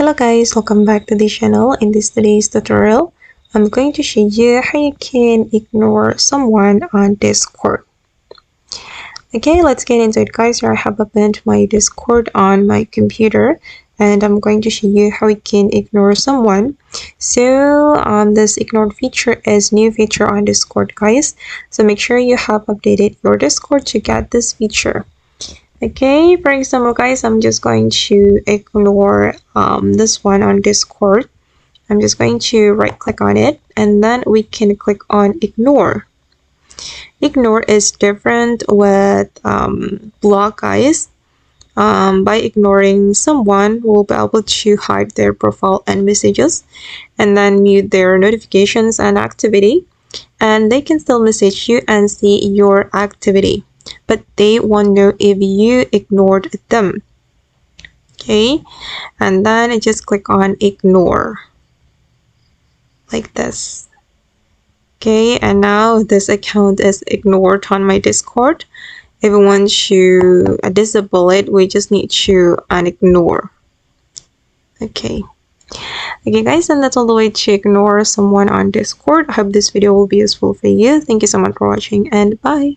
Hello guys, welcome back to the channel. In today's tutorial, I'm going to show you how you can ignore someone on Discord. Okay, let's get into it guys. Here I have opened my Discord on my computer and I'm going to show you how you can ignore someone. So this ignored feature is new feature on Discord guys. So make sure you have updated your Discord to get this feature. Okay, for example guys, I'm just going to ignore this one on Discord. I'm just going to right click on it and then we can click on ignore. Ignore is different with block guys. By ignoring someone, we'll be able to hide their profile and messages and then mute their notifications and activity, and they can still message you and see your activity, but they won't know if you ignored them. Okay, and then just click on ignore like this. Okay, and now this account is ignored on my Discord. If we want to disable it, we just need to unignore. Okay guys, and that's all the way to ignore someone on Discord. I hope this video will be useful for you. Thank you so much for watching and bye.